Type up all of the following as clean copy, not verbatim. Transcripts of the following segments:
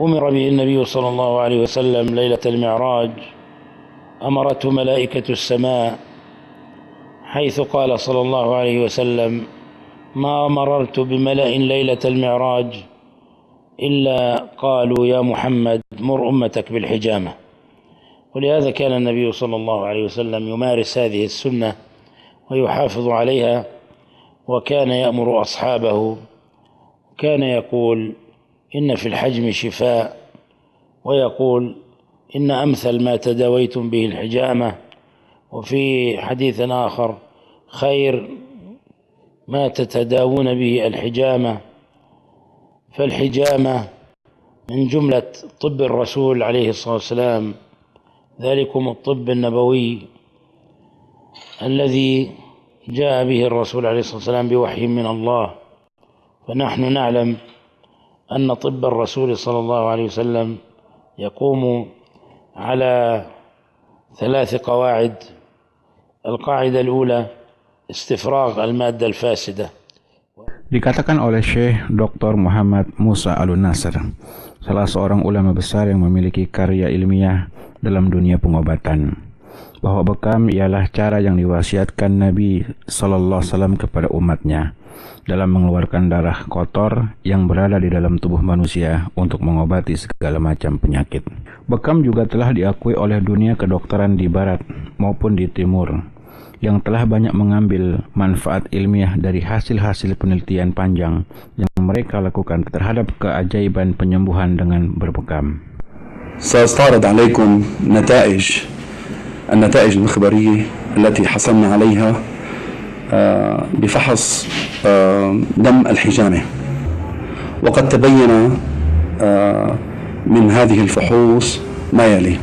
أمر به النبي صلى الله عليه وسلم ليلة المعراج، أمرته ملائكة السماء، حيث قال صلى الله عليه وسلم: ما مررت بملأ ليلة المعراج إلا قالوا يا محمد مر أمتك بالحجامة. ولهذا كان النبي صلى الله عليه وسلم يمارس هذه السنة ويحافظ عليها، وكان يأمر أصحابه، كان يقول: إن في الحجم شفاء، ويقول: إن أمثل ما تداويتم به الحجامة. وفي حديث آخر: خير ما تتداوون به الحجامة. فالحجامة من جملة طب الرسول عليه الصلاة والسلام، ذلكم الطب النبوي الذي جاء به الرسول عليه الصلاة والسلام بوحي من الله. فنحن نعلم أن طب الرسول صلى الله عليه وسلم يقوم على 3 قواعد. القاعدة الأولى: استفراغ المادة الفاسدة. Dikatakan oleh Syekh Dr. Muhammad Musa Al-Nasr, salah seorang ulama besar yang memiliki karya ilmiah dalam dunia pengobatan, bahwa bekam ialah cara yang diwasiatkan Nabi Sallallahu Alaihi Wasallam kepada umatnya dalam mengeluarkan darah kotor yang berada di dalam tubuh manusia untuk mengobati segala macam penyakit. Bekam juga telah diakui oleh dunia kedokteran di barat maupun di timur, yang telah banyak mengambil manfaat ilmiah dari hasil-hasil penelitian panjang yang mereka lakukan terhadap keajaiban penyembuhan dengan berbekam. سأستعرض عليكم النتائج المخبرية التي حصلنا عليها بفحص دم الحجامة، وقد تبين من هذه الفحوص ما يلي.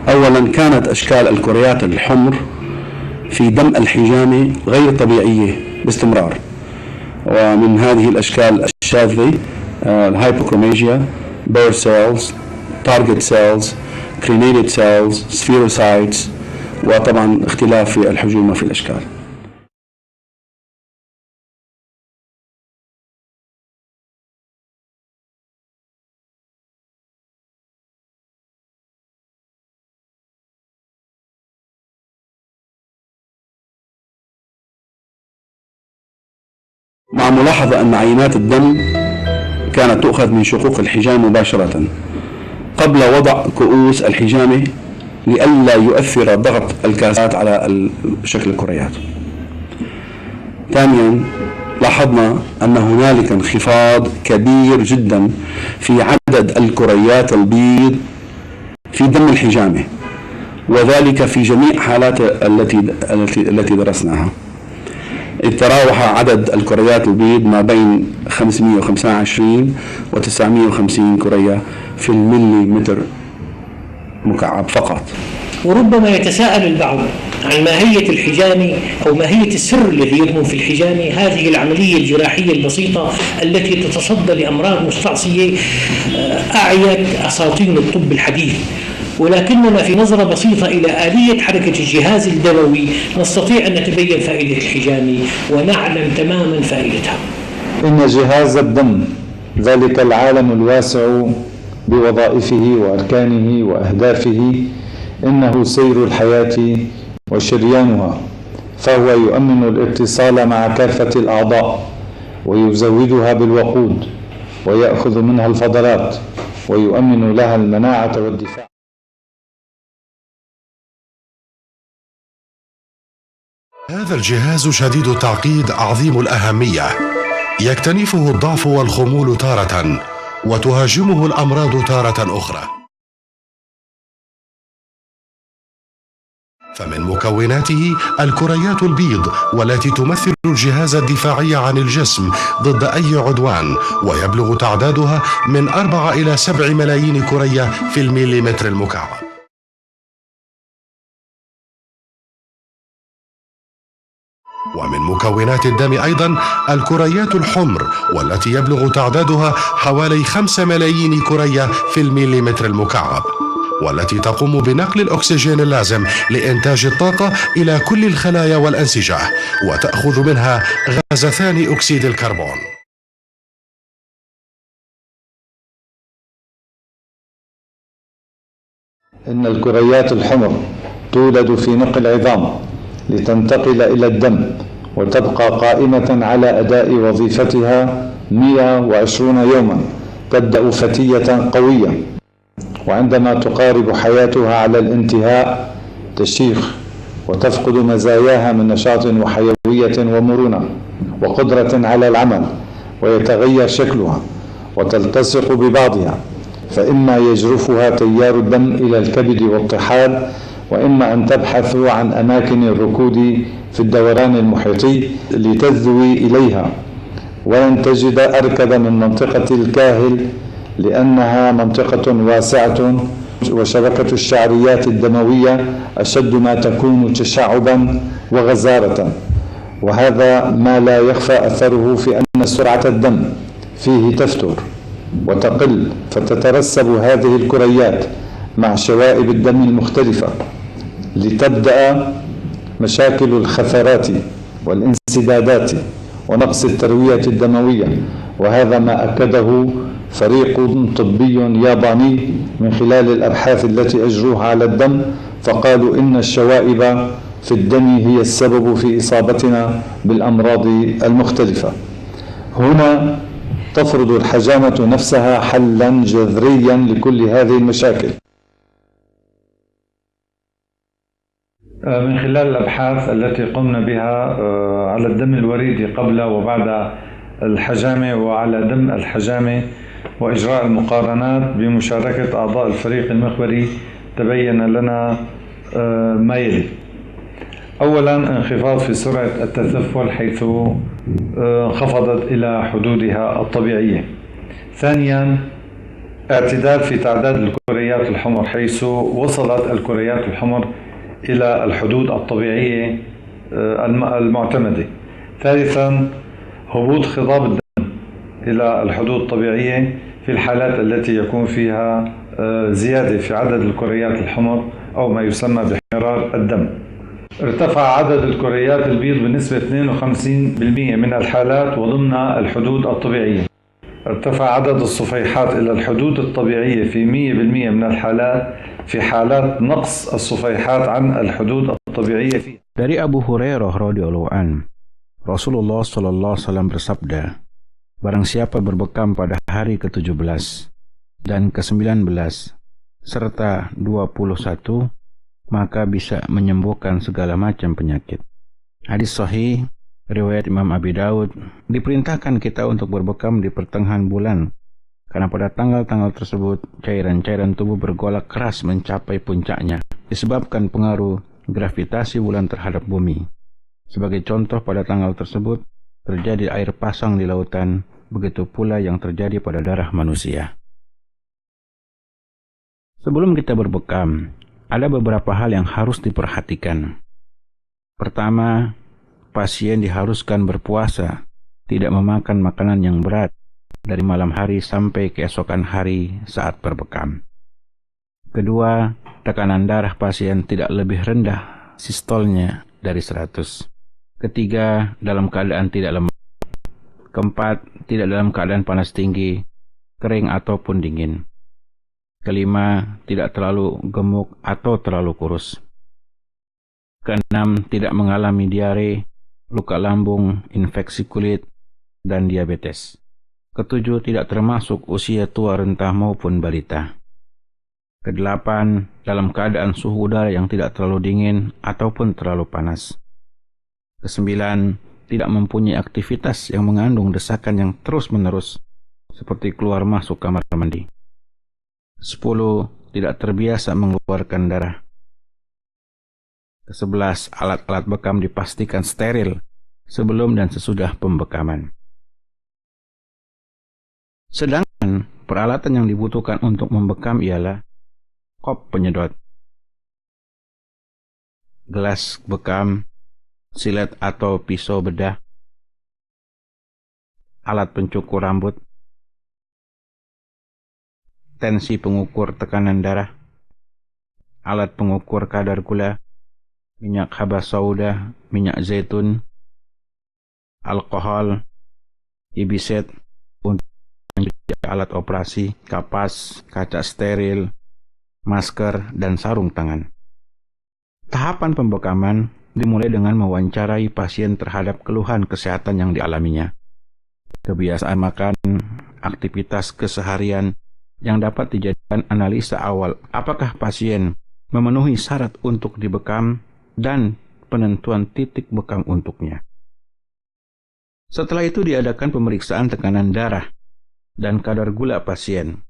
أولا، كانت أشكال الكريات الحمر في دم الحجامة غير طبيعية باستمرار، ومن هذه الأشكال الشاذة الهايبوكروميجيا، بير سيلز، تارجت سيلز، كرينيتد سيلز، سفيروسايتس، وطبعا اختلاف في الحجومة في الأشكال. مع ملاحظة أن عينات الدم كانت تؤخذ من شقوق الحجامة مباشرة قبل وضع كؤوس الحجامة لئلا يؤثر ضغط الكاسات على شكل الكريات. ثانيا، لاحظنا أن هنالك انخفاض كبير جدا في عدد الكريات البيض في دم الحجامة، وذلك في جميع حالات التي درسناها. تراوح عدد الكريات البيض ما بين 525 و 950 كرية في المليمتر مكعب فقط. وربما يتساءل البعض عن ماهية الحجامة أو ماهية السر الذي يكمن في الحجامة، هذه العملية الجراحية البسيطة التي تتصدى لأمراض مستعصية أعيت أساطين الطب الحديث، ولكننا في نظرة بسيطة إلى آلية حركة الجهاز الدموي نستطيع أن نتبين فائدة الحجامة ونعلم تماما فائدتها. إن جهاز الدم، ذلك العالم الواسع بوظائفه وأركانه وأهدافه، إنه سير الحياة وشريانها، فهو يؤمن الاتصال مع كافة الأعضاء ويزودها بالوقود ويأخذ منها الفضلات ويؤمن لها المناعة والدفاع. هذا الجهاز شديد التعقيد عظيم الأهمية، يكتنفه الضعف والخمول تارة، وتهاجمه الأمراض تارة أخرى. فمن مكوناته الكريات البيض، والتي تمثل الجهاز الدفاعي عن الجسم ضد أي عدوان، ويبلغ تعدادها من 4 إلى 7 ملايين كرية في المليمتر المكعب. ومن مكونات الدم أيضا الكريات الحمر، والتي يبلغ تعدادها حوالي 5 ملايين كرية في المليمتر المكعب، والتي تقوم بنقل الأكسجين اللازم لإنتاج الطاقة إلى كل الخلايا والأنسجة، وتأخذ منها غاز ثاني أكسيد الكربون. إن الكريات الحمر تولد في نقل العظام لتنتقل إلى الدم وتبقى قائمة على أداء وظيفتها 120 يوما، تبدأ فتية قوية، وعندما تقارب حياتها على الانتهاء تشيخ وتفقد مزاياها من نشاط وحيوية ومرونة وقدرة على العمل، ويتغير شكلها وتلتصق ببعضها، فإما يجرفها تيار الدم إلى الكبد والطحال، وإما أن تبحث عن أماكن الركود في الدوران المحيطي لتذوي إليها، ولن تجد أركب من منطقة الكاهل لأنها منطقة واسعة، وشبكة الشعريات الدموية أشد ما تكون تشعبا وغزارة، وهذا ما لا يخفى أثره في أن سرعة الدم فيه تفتر وتقل، فتترسب هذه الكريات مع شوائب الدم المختلفة لتبدأ مشاكل الخثرات والانسدادات ونقص التروية الدموية، وهذا ما أكده فريق طبي ياباني من خلال الأبحاث التي أجروها على الدم، فقالوا إن الشوائب في الدم هي السبب في إصابتنا بالأمراض المختلفة. هنا تفرض الحجامة نفسها حلا جذريا لكل هذه المشاكل. من خلال الأبحاث التي قمنا بها على الدم الوريدي قبل وبعد الحجامة وعلى دم الحجامة وإجراء المقارنات بمشاركة أعضاء الفريق المخبري، تبين لنا ما يلي: أولا، انخفاض في سرعة التثفل حيث انخفضت إلى حدودها الطبيعية. ثانيا، اعتدال في تعداد الكريات الحمر حيث وصلت الكريات الحمر إلى الحدود الطبيعية المعتمدة. ثالثا، هبوط خضاب الدم إلى الحدود الطبيعية في الحالات التي يكون فيها زيادة في عدد الكريات الحمر أو ما يسمى باحمرار الدم. ارتفع عدد الكريات البيض بنسبة 52% من الحالات وضمن الحدود الطبيعية. ارتفع عدد الصفيحات إلى الحدود الطبيعية في 100% من الحالات في حالات نقص الصفيحات عن الحدود الطبيعية فيها. Dari Abu Hurairah radhiyallahu an, Rasulullah sallallahu alaihi wasallam bersabda, barang siapa berbekam pada hari ke-17 dan ke-19 serta 21, maka bisa menyembuhkan segala macam penyakit. Hadis sahih riwayat Imam Abi Daud. Diperintahkan kita untuk berbekam di pertengahan bulan, karena pada tanggal-tanggal tersebut cairan-cairan tubuh bergolak keras mencapai puncaknya disebabkan pengaruh gravitasi bulan terhadap bumi. Sebagai contoh, pada tanggal tersebut terjadi air pasang di lautan, begitu pula yang terjadi pada darah manusia. Sebelum kita berbekam, ada beberapa hal yang harus diperhatikan. Pertama, pasien diharuskan berpuasa, tidak memakan makanan yang berat dari malam hari sampai keesokan hari saat berbekam. Kedua, tekanan darah pasien tidak lebih rendah sistolnya dari 100. Ketiga, dalam keadaan tidak lemah. Keempat, tidak dalam keadaan panas tinggi, kering ataupun dingin. Kelima, tidak terlalu gemuk atau terlalu kurus. Keenam, tidak mengalami diare, luka lambung, infeksi kulit, dan diabetes. Ketujuh, tidak termasuk usia tua, renta maupun balita. Kedelapan, dalam keadaan suhu udara yang tidak terlalu dingin ataupun terlalu panas. Kesembilan, tidak mempunyai aktivitas yang mengandung desakan yang terus-menerus, seperti keluar masuk kamar mandi. 10. Tidak terbiasa mengeluarkan darah. Ke-11, alat-alat bekam dipastikan steril sebelum dan sesudah pembekaman. Sedangkan peralatan yang dibutuhkan untuk membekam ialah kop penyedot, gelas bekam, silet atau pisau bedah, alat pencukur rambut, tensi pengukur tekanan darah, alat pengukur kadar gula, minyak habas sauda, minyak zaitun, alkohol, ibiset untuk alat operasi, kapas, kaca steril, masker, dan sarung tangan. Tahapan pembekaman dimulai dengan mewawancarai pasien terhadap keluhan kesehatan yang dialaminya, kebiasaan makan, aktivitas keseharian yang dapat dijadikan analisa awal apakah pasien memenuhi syarat untuk dibekam dan penentuan titik bekam untuknya. Setelah itu diadakan pemeriksaan tekanan darah dan kadar gula pasien.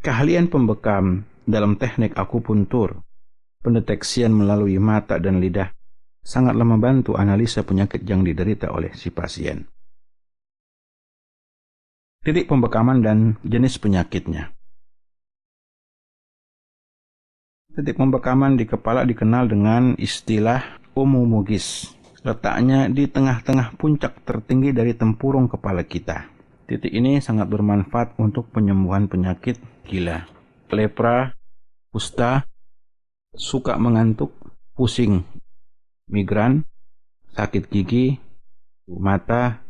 Keahlian pembekam dalam teknik akupuntur, pendeteksian melalui mata dan lidah sangatlah membantu analisa penyakit yang diderita oleh si pasien. Titik pembekaman dan jenis penyakitnya. Titik pembekaman di kepala dikenal dengan istilah umumugis. Letaknya di tengah-tengah puncak tertinggi dari tempurung kepala kita. Titik ini sangat bermanfaat untuk penyembuhan penyakit gila, lepra, kusta, suka mengantuk, pusing, migran, sakit gigi, mata,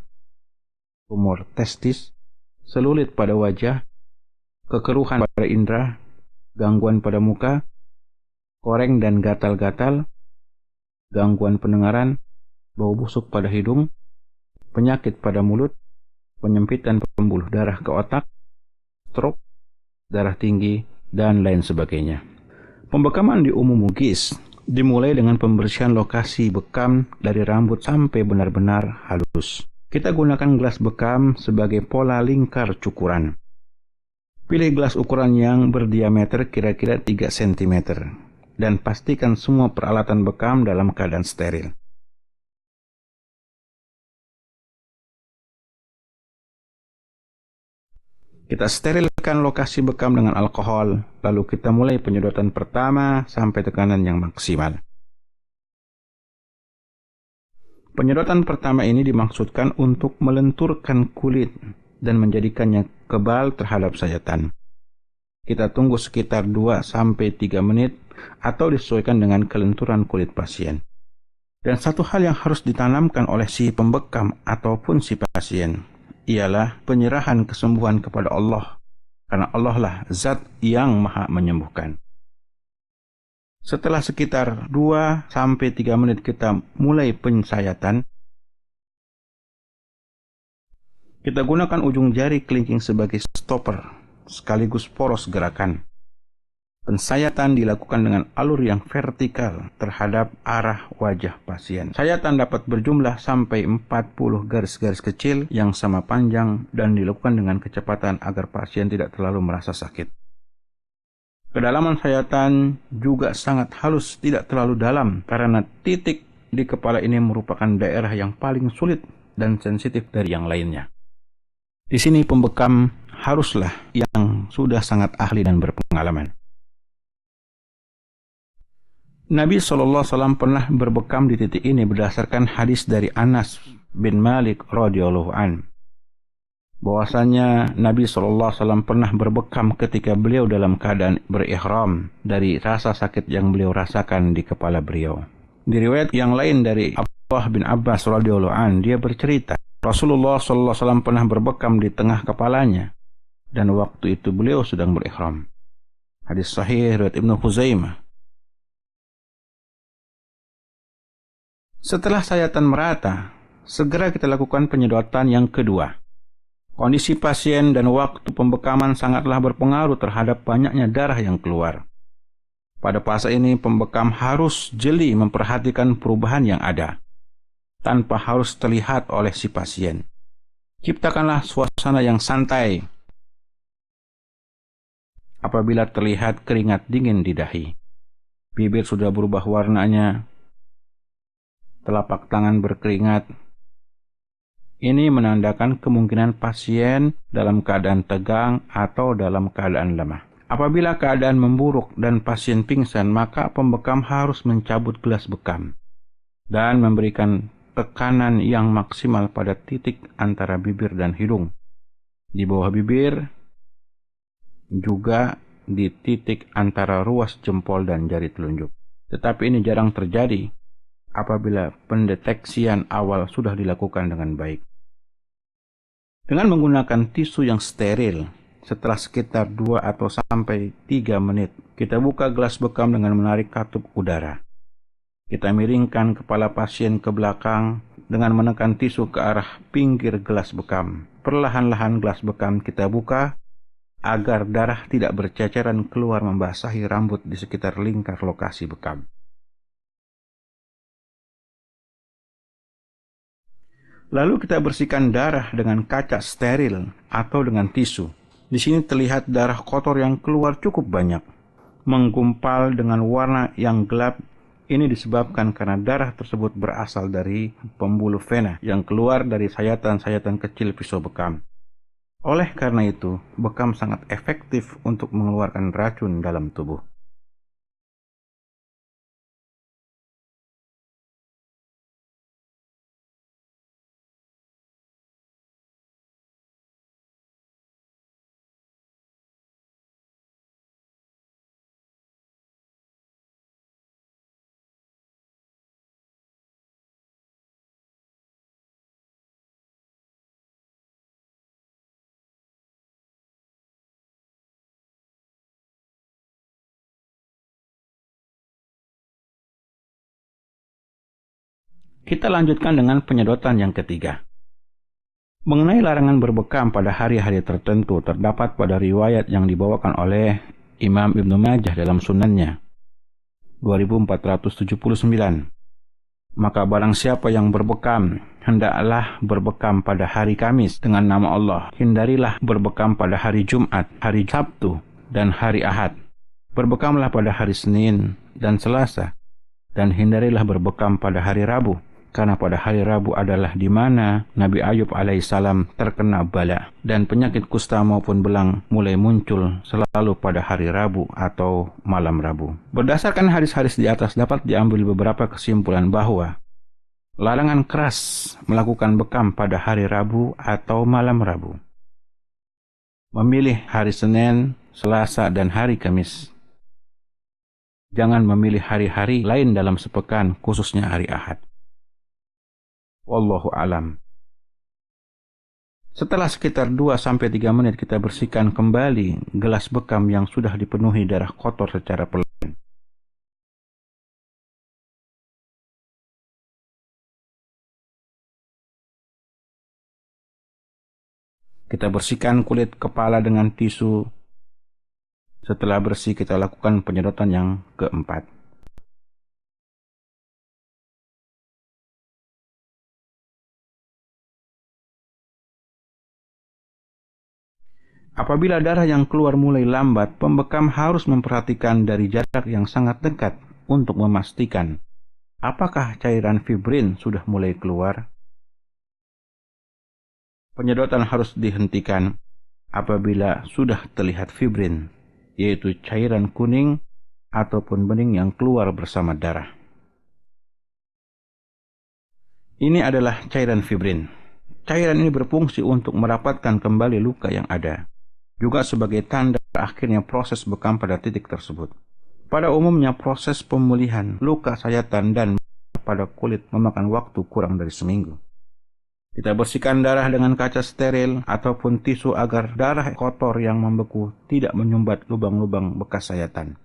tumor testis, selulit pada wajah, kekeruhan pada indera, gangguan pada muka, koreng dan gatal-gatal, gangguan pendengaran, bau busuk pada hidung, penyakit pada mulut, penyempitan pembuluh darah ke otak, stroke, darah tinggi, dan lain sebagainya. Pembekaman di umumugis dimulai dengan pembersihan lokasi bekam dari rambut sampai benar-benar halus. Kita gunakan gelas bekam sebagai pola lingkar cukuran. Pilih gelas ukuran yang berdiameter kira-kira 3 cm dan pastikan semua peralatan bekam dalam keadaan steril. Kita sterilkan lokasi bekam dengan alkohol, lalu kita mulai penyedotan pertama sampai tekanan yang maksimal. Penyedotan pertama ini dimaksudkan untuk melenturkan kulit dan menjadikannya kebal terhadap sayatan. Kita tunggu sekitar 2-3 menit atau disesuaikan dengan kelenturan kulit pasien. Dan satu hal yang harus ditanamkan oleh si pembekam ataupun si pasien ialah penyerahan kesembuhan kepada Allah, karena Allah lah zat yang maha menyembuhkan. Setelah sekitar 2-3 menit kita mulai pensayatan, kita gunakan ujung jari kelingking sebagai stopper sekaligus poros gerakan. Pensayatan dilakukan dengan alur yang vertikal terhadap arah wajah pasien. Sayatan dapat berjumlah sampai 40 garis-garis kecil yang sama panjang dan dilakukan dengan kecepatan agar pasien tidak terlalu merasa sakit. Kedalaman sayatan juga sangat halus, tidak terlalu dalam, karena titik di kepala ini merupakan daerah yang paling sulit dan sensitif dari yang lainnya. Di sini pembekam haruslah yang sudah sangat ahli dan berpengalaman. Nabi SAW pernah berbekam di titik ini berdasarkan hadis dari Anas bin Malik radhiyallahu an. Bahwasanya Nabi SAW pernah berbekam ketika beliau dalam keadaan berihram dari rasa sakit yang beliau rasakan di kepala beliau. Di riwayat yang lain dari Abdullah bin Abbas radhiyallahu an, dia bercerita Rasulullah SAW pernah berbekam di tengah kepalanya dan waktu itu beliau sedang berihram. Hadis sahih riwayat Ibnu Khuzaimah. Setelah sayatan merata, segera kita lakukan penyedotan yang kedua. Kondisi pasien dan waktu pembekaman sangatlah berpengaruh terhadap banyaknya darah yang keluar. Pada fase ini, pembekam harus jeli memperhatikan perubahan yang ada, tanpa harus terlihat oleh si pasien. Ciptakanlah suasana yang santai. Apabila terlihat keringat dingin di dahi, bibir sudah berubah warnanya, telapak tangan berkeringat, ini menandakan kemungkinan pasien dalam keadaan tegang atau dalam keadaan lemah. Apabila keadaan memburuk dan pasien pingsan, maka pembekam harus mencabut gelas bekam dan memberikan tekanan yang maksimal pada titik antara bibir dan hidung, di bawah bibir, juga di titik antara ruas jempol dan jari telunjuk. Tetapi ini jarang terjadi apabila pendeteksian awal sudah dilakukan dengan baik. Dengan menggunakan tisu yang steril, setelah sekitar 2 atau sampai 3 menit, kita buka gelas bekam dengan menarik katup udara. Kita miringkan kepala pasien ke belakang dengan menekan tisu ke arah pinggir gelas bekam. Perlahan-lahan gelas bekam kita buka agar darah tidak berceceran keluar membasahi rambut di sekitar lingkar lokasi bekam. Lalu kita bersihkan darah dengan kaca steril atau dengan tisu. Di sini terlihat darah kotor yang keluar cukup banyak, menggumpal dengan warna yang gelap. Ini disebabkan karena darah tersebut berasal dari pembuluh vena yang keluar dari sayatan-sayatan kecil pisau bekam. Oleh karena itu, bekam sangat efektif untuk mengeluarkan racun dalam tubuh. Kita lanjutkan dengan penyedotan yang ketiga. Mengenai larangan berbekam pada hari-hari tertentu terdapat pada riwayat yang dibawakan oleh Imam Ibnu Majah dalam sunannya 2479. Maka barang siapa yang berbekam, hendaklah berbekam pada hari Kamis dengan nama Allah. Hindarilah berbekam pada hari Jumat, hari Sabtu, dan hari Ahad. Berbekamlah pada hari Senin dan Selasa, dan hindarilah berbekam pada hari Rabu. Karena pada hari Rabu adalah di mana Nabi Ayub alaihissalam terkena bala dan penyakit kusta maupun belang mulai muncul selalu pada hari Rabu atau malam Rabu. Berdasarkan hadis-hadis di atas dapat diambil beberapa kesimpulan bahwa larangan keras melakukan bekam pada hari Rabu atau malam Rabu. Memilih hari Senin, Selasa, dan hari Kamis. Jangan memilih hari-hari lain dalam sepekan, khususnya hari Ahad. Wallahu alam. Setelah sekitar 2-3 menit kita bersihkan kembali gelas bekam yang sudah dipenuhi darah kotor secara perlahan. Kita bersihkan kulit kepala dengan tisu. Setelah bersih kita lakukan penyedotan yang keempat. Apabila darah yang keluar mulai lambat, pembekam harus memperhatikan dari jarak yang sangat dekat untuk memastikan apakah cairan fibrin sudah mulai keluar. Penyedotan harus dihentikan apabila sudah terlihat fibrin, yaitu cairan kuning ataupun bening yang keluar bersama darah. Ini adalah cairan fibrin. Cairan ini berfungsi untuk merapatkan kembali luka yang ada, juga sebagai tanda akhirnya proses bekam pada titik tersebut. Pada umumnya proses pemulihan luka sayatan dan pada kulit memakan waktu kurang dari seminggu. Kita bersihkan darah dengan kaca steril ataupun tisu agar darah kotor yang membeku tidak menyumbat lubang-lubang bekas sayatan.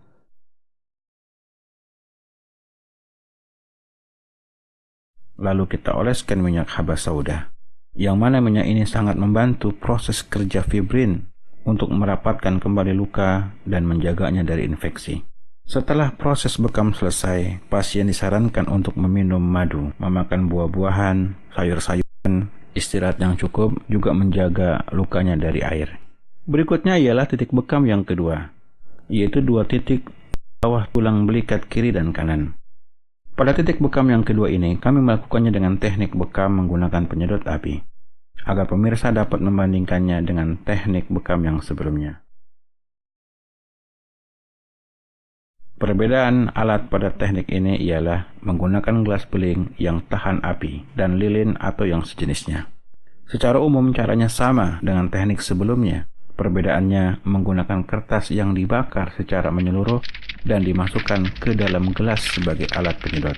Lalu kita oleskan minyak habas sauda, yang mana minyak ini sangat membantu proses kerja fibrin untuk merapatkan kembali luka dan menjaganya dari infeksi. Setelah proses bekam selesai, pasien disarankan untuk meminum madu, memakan buah-buahan, sayur-sayuran, istirahat yang cukup, juga menjaga lukanya dari air. Berikutnya ialah titik bekam yang kedua, yaitu 2 titik bawah tulang belikat kiri dan kanan. Pada titik bekam yang kedua ini, kami melakukannya dengan teknik bekam menggunakan penyedot api, agar pemirsa dapat membandingkannya dengan teknik bekam yang sebelumnya. Perbedaan alat pada teknik ini ialah menggunakan gelas beling yang tahan api dan lilin atau yang sejenisnya. Secara umum caranya sama dengan teknik sebelumnya. Perbedaannya menggunakan kertas yang dibakar secara menyeluruh dan dimasukkan ke dalam gelas sebagai alat penyedot.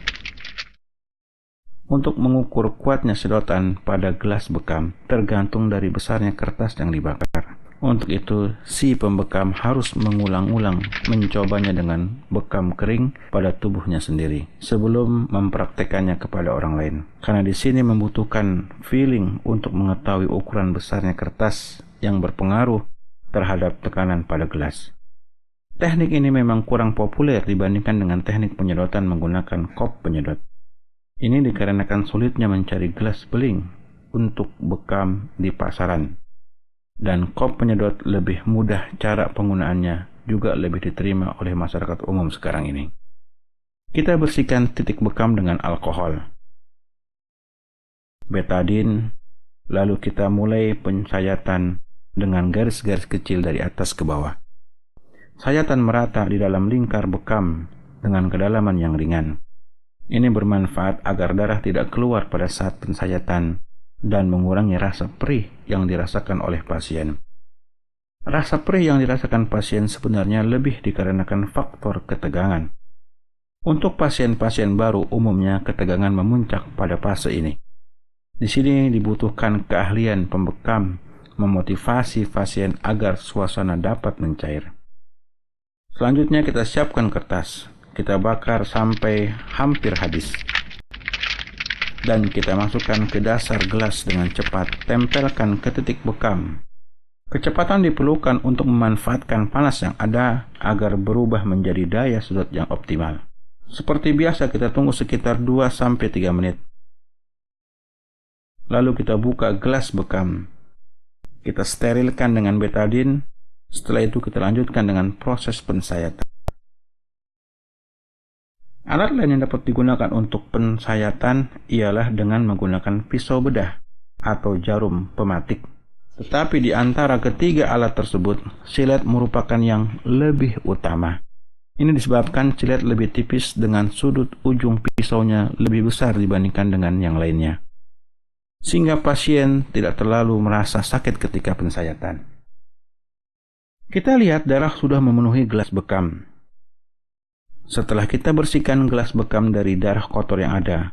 Untuk mengukur kuatnya sedotan pada gelas bekam tergantung dari besarnya kertas yang dibakar. Untuk itu, si pembekam harus mengulang-ulang mencobanya dengan bekam kering pada tubuhnya sendiri sebelum mempraktekannya kepada orang lain. Karena di sini membutuhkan feeling untuk mengetahui ukuran besarnya kertas yang berpengaruh terhadap tekanan pada gelas. Teknik ini memang kurang populer dibandingkan dengan teknik penyedotan menggunakan kop penyedot. Ini dikarenakan sulitnya mencari gelas beling untuk bekam di pasaran. Dan kop penyedot lebih mudah cara penggunaannya, juga lebih diterima oleh masyarakat umum sekarang ini. Kita bersihkan titik bekam dengan alkohol, betadin, lalu kita mulai pensayatan dengan garis-garis kecil dari atas ke bawah. Sayatan merata di dalam lingkar bekam dengan kedalaman yang ringan. Ini bermanfaat agar darah tidak keluar pada saat pensayatan dan mengurangi rasa perih yang dirasakan oleh pasien. Rasa perih yang dirasakan pasien sebenarnya lebih dikarenakan faktor ketegangan. Untuk pasien-pasien baru, umumnya ketegangan memuncak pada fase ini. Di sini dibutuhkan keahlian pembekam memotivasi pasien agar suasana dapat mencair. Selanjutnya kita siapkan kertas. Kita bakar sampai hampir habis. Dan kita masukkan ke dasar gelas dengan cepat, tempelkan ke titik bekam. Kecepatan diperlukan untuk memanfaatkan panas yang ada agar berubah menjadi daya sedot yang optimal. Seperti biasa kita tunggu sekitar 2-3 menit. Lalu kita buka gelas bekam. Kita sterilkan dengan betadin, setelah itu kita lanjutkan dengan proses pensayatan. Alat lain yang dapat digunakan untuk pensayatan ialah dengan menggunakan pisau bedah atau jarum pematik. Tetapi di antara ketiga alat tersebut, silet merupakan yang lebih utama. Ini disebabkan silet lebih tipis dengan sudut ujung pisaunya lebih besar dibandingkan dengan yang lainnya, sehingga pasien tidak terlalu merasa sakit ketika pensayatan. Kita lihat darah sudah memenuhi gelas bekam. Setelah kita bersihkan gelas bekam dari darah kotor yang ada,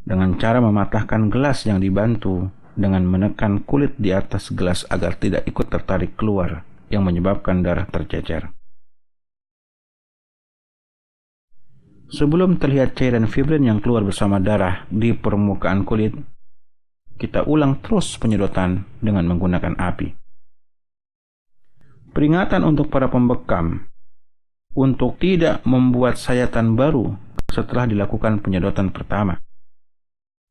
dengan cara mematahkan gelas yang dibantu dengan menekan kulit di atas gelas agar tidak ikut tertarik keluar yang menyebabkan darah tercecer. Sebelum terlihat cairan fibrin yang keluar bersama darah di permukaan kulit, kita ulang terus penyedotan dengan menggunakan api. Peringatan untuk para pembekam untuk tidak membuat sayatan baru setelah dilakukan penyedotan pertama,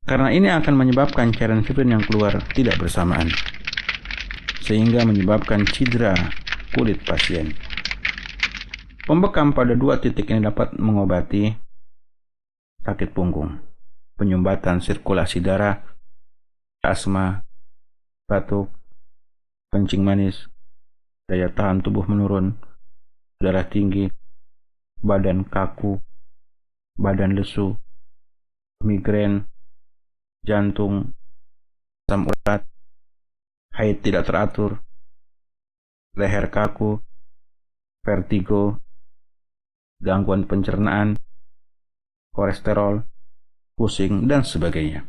karena ini akan menyebabkan cairan fibrin yang keluar tidak bersamaan, sehingga menyebabkan cedera kulit pasien. Pembekam pada 2 titik ini dapat mengobati sakit punggung, penyumbatan sirkulasi darah, asma, batuk, kencing manis, daya tahan tubuh menurun, darah tinggi, badan kaku, badan lesu, migrain, jantung, asam urat, haid tidak teratur, leher kaku, vertigo, gangguan pencernaan, kolesterol, pusing, dan sebagainya.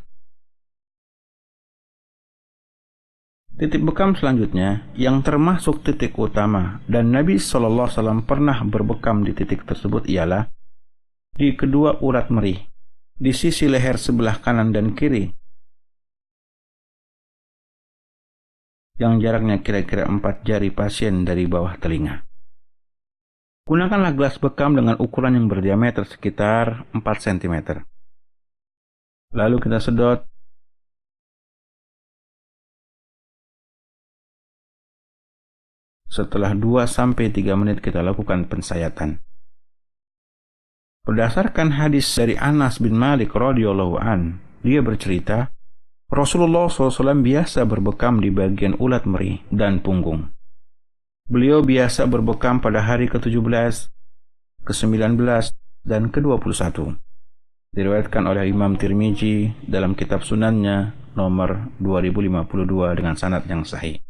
Titik bekam selanjutnya yang termasuk titik utama dan Nabi SAW pernah berbekam di titik tersebut ialah di kedua urat merih, di sisi leher sebelah kanan dan kiri, yang jaraknya kira-kira 4 jari pasien dari bawah telinga. Gunakanlah gelas bekam dengan ukuran yang berdiameter sekitar 4 cm. Lalu kita sedot. Setelah 2-3 menit kita lakukan pensayatan. Berdasarkan hadis dari Anas bin Malik radhiyallahu an, dia bercerita, Rasulullah SAW biasa berbekam di bagian ulat merih dan punggung. Beliau biasa berbekam pada hari ke-17, ke-19, dan ke-21. Diriwayatkan oleh Imam Tirmizi dalam kitab sunannya nomor 2052 dengan sanad yang sahih.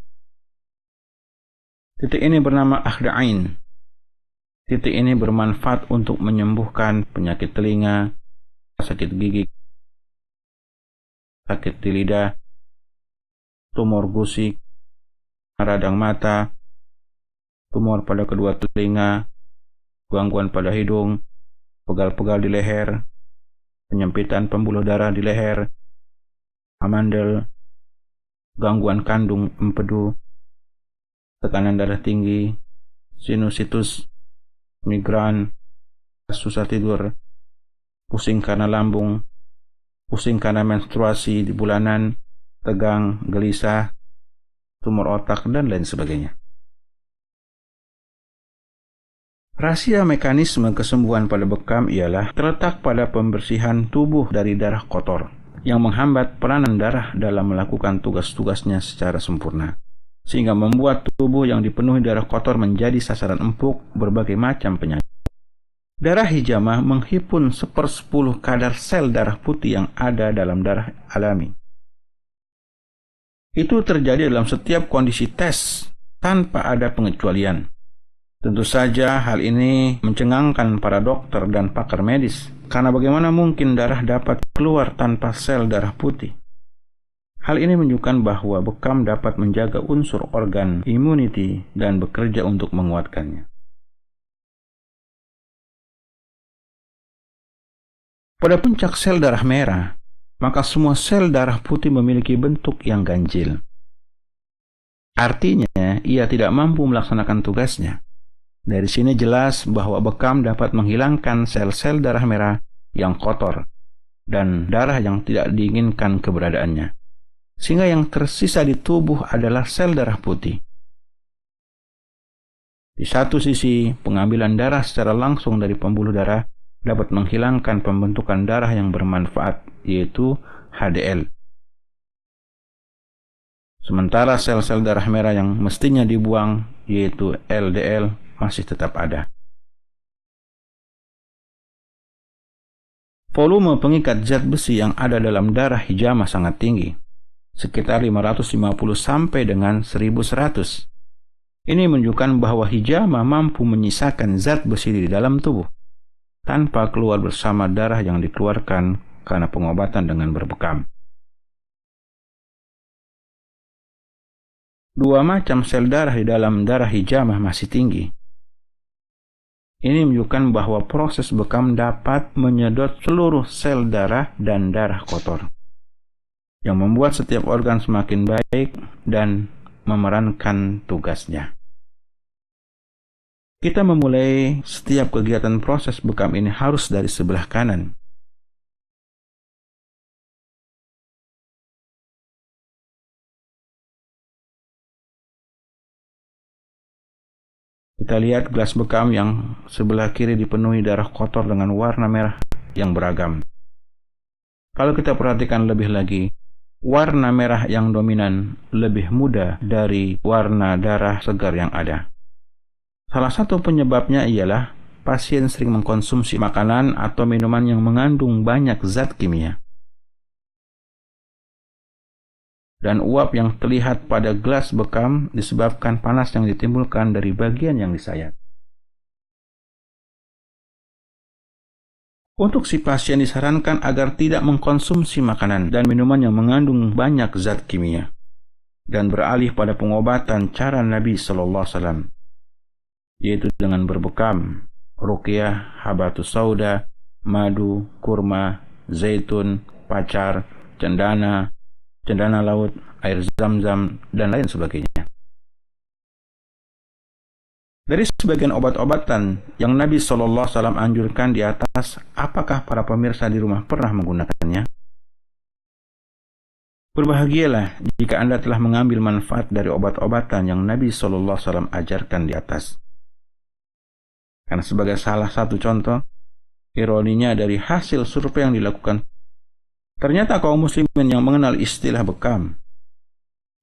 Titik ini bernama Akhda'in. Titik ini bermanfaat untuk menyembuhkan penyakit telinga, sakit gigi, sakit di lidah, tumor gusik, radang mata, tumor pada kedua telinga, gangguan pada hidung, pegal-pegal di leher, penyempitan pembuluh darah di leher, amandel, gangguan kandung empedu, tekanan darah tinggi, sinusitis, migran, susah tidur, pusing karena lambung, pusing karena menstruasi di bulanan, tegang, gelisah, tumor otak, dan lain sebagainya. Rahasia mekanisme kesembuhan pada bekam ialah terletak pada pembersihan tubuh dari darah kotor yang menghambat peranan darah dalam melakukan tugas-tugasnya secara sempurna, sehingga membuat tubuh yang dipenuhi darah kotor menjadi sasaran empuk berbagai macam penyakit. Darah hijamah menghimpun 1/10 kadar sel darah putih yang ada dalam darah alami. Itu terjadi dalam setiap kondisi tes tanpa ada pengecualian. Tentu saja hal ini mencengangkan para dokter dan pakar medis, karena bagaimana mungkin darah dapat keluar tanpa sel darah putih? Hal ini menunjukkan bahwa bekam dapat menjaga unsur organ immunity dan bekerja untuk menguatkannya. Pada puncak sel darah merah, maka semua sel darah putih memiliki bentuk yang ganjil. Artinya, ia tidak mampu melaksanakan tugasnya. Dari sini jelas bahwa bekam dapat menghilangkan sel-sel darah merah yang kotor dan darah yang tidak diinginkan keberadaannya, sehingga yang tersisa di tubuh adalah sel darah putih. Di satu sisi, pengambilan darah secara langsung dari pembuluh darah dapat menghilangkan pembentukan darah yang bermanfaat, yaitu HDL. Sementara sel-sel darah merah yang mestinya dibuang, yaitu LDL, masih tetap ada. Volume pengikat zat besi yang ada dalam darah hijamah sangat tinggi, sekitar 550 sampai dengan 1100. Ini menunjukkan bahwa hijamah mampu menyisakan zat besi di dalam tubuh tanpa keluar bersama darah yang dikeluarkan karena pengobatan dengan berbekam. Dua macam sel darah di dalam darah hijamah masih tinggi. Ini menunjukkan bahwa proses bekam dapat menyedot seluruh sel darah dan darah kotor, yang membuat setiap organ semakin baik dan memerankan tugasnya. Kita memulai setiap kegiatan proses bekam ini harus dari sebelah kanan. Kita lihat gelas bekam yang sebelah kiri dipenuhi darah kotor dengan warna merah yang beragam. Kalau kita perhatikan lebih lagi, warna merah yang dominan lebih muda dari warna darah segar yang ada. Salah satu penyebabnya ialah pasien sering mengkonsumsi makanan atau minuman yang mengandung banyak zat kimia. Dan uap yang terlihat pada gelas bekam disebabkan panas yang ditimbulkan dari bagian yang disayat. Untuk si pasien disarankan agar tidak mengkonsumsi makanan dan minuman yang mengandung banyak zat kimia, dan beralih pada pengobatan cara Nabi SAW, yaitu dengan berbekam, ruqyah, habatus sauda, madu, kurma, zaitun, pacar, cendana laut, air zam-zam, dan lain sebagainya. Dari sebagian obat-obatan yang Nabi SAW anjurkan di atas, apakah para pemirsa di rumah pernah menggunakannya? Berbahagialah jika Anda telah mengambil manfaat dari obat-obatan yang Nabi SAW ajarkan di atas. Karena sebagai salah satu contoh, ironinya dari hasil survei yang dilakukan, ternyata kaum muslimin yang mengenal istilah bekam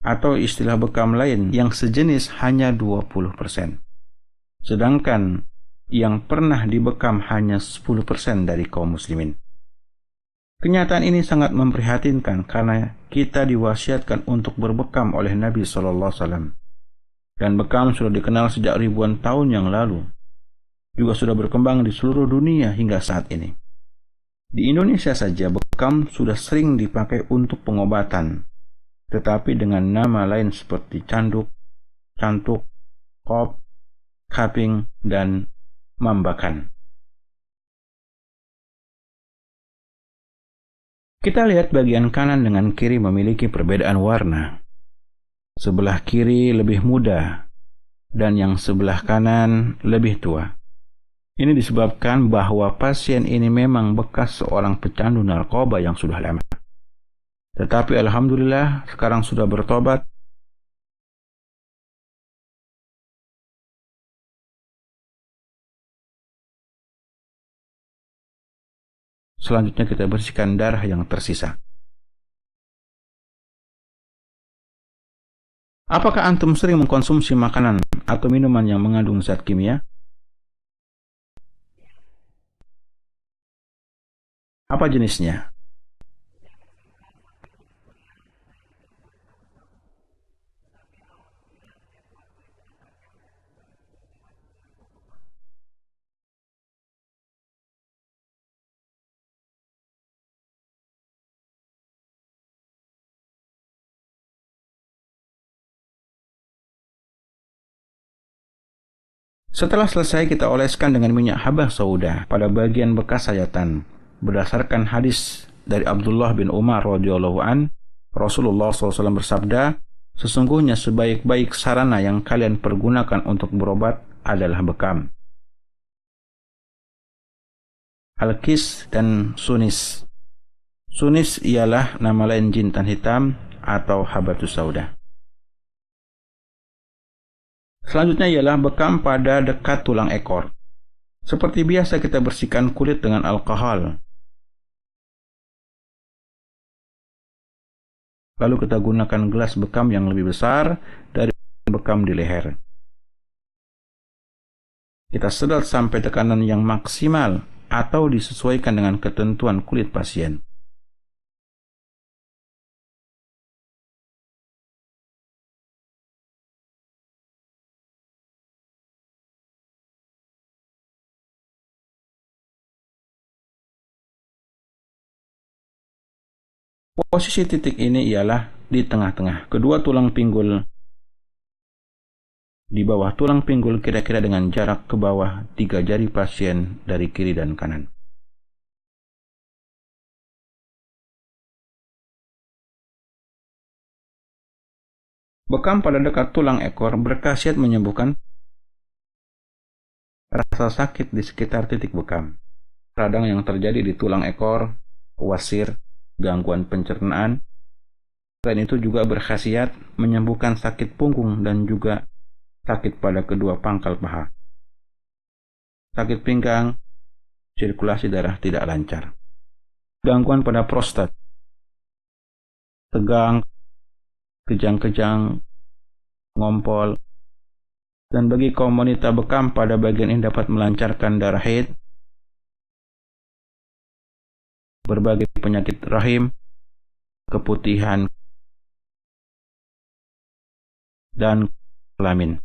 atau istilah bekam lain yang sejenis hanya 20%. Sedangkan yang pernah dibekam hanya 10% dari kaum muslimin. Kenyataan ini sangat memprihatinkan karena kita diwasiatkan untuk berbekam oleh Nabi SAW. Dan bekam sudah dikenal sejak ribuan tahun yang lalu. Juga sudah berkembang di seluruh dunia hingga saat ini. Di Indonesia saja bekam sudah sering dipakai untuk pengobatan, tetapi dengan nama lain seperti canduk, cantuk, kop, kaping, dan mambakan. Kita lihat bagian kanan dengan kiri memiliki perbedaan warna. Sebelah kiri lebih muda dan yang sebelah kanan lebih tua. Ini disebabkan bahwa pasien ini memang bekas seorang pecandu narkoba yang sudah lama. Tetapi alhamdulillah sekarang sudah bertobat. Selanjutnya kita bersihkan darah yang tersisa. Apakah antum sering mengkonsumsi makanan atau minuman yang mengandung zat kimia? Apa jenisnya? Setelah selesai, kita oleskan dengan minyak habah sauda pada bagian bekas sayatan. Berdasarkan hadis dari Abdullah bin Umar radhiyallahu an, Rasulullah SAW bersabda, sesungguhnya sebaik-baik sarana yang kalian pergunakan untuk berobat adalah bekam. Al-Kis dan Sunis. Sunis ialah nama lain jintan hitam atau habatus sauda. Selanjutnya ialah bekam pada dekat tulang ekor. Seperti biasa kita bersihkan kulit dengan alkohol. Lalu kita gunakan gelas bekam yang lebih besar dari bekam di leher. Kita sedot sampai tekanan yang maksimal atau disesuaikan dengan ketentuan kulit pasien. Posisi titik ini ialah di tengah-tengah kedua tulang pinggul. Di bawah tulang pinggul kira-kira dengan jarak ke bawah 3 jari pasien dari kiri dan kanan. Bekam pada dekat tulang ekor berkhasiat menyembuhkan rasa sakit di sekitar titik bekam, radang yang terjadi di tulang ekor, wasir, gangguan pencernaan. Selain itu juga berkhasiat menyembuhkan sakit punggung dan juga sakit pada kedua pangkal paha. Sakit pinggang, sirkulasi darah tidak lancar. Gangguan pada prostat, tegang, kejang-kejang, ngompol. Dan bagi kaum wanita, bekam pada bagian ini dapat melancarkan darah haid, berbagai penyakit rahim, keputihan, dan kelamin.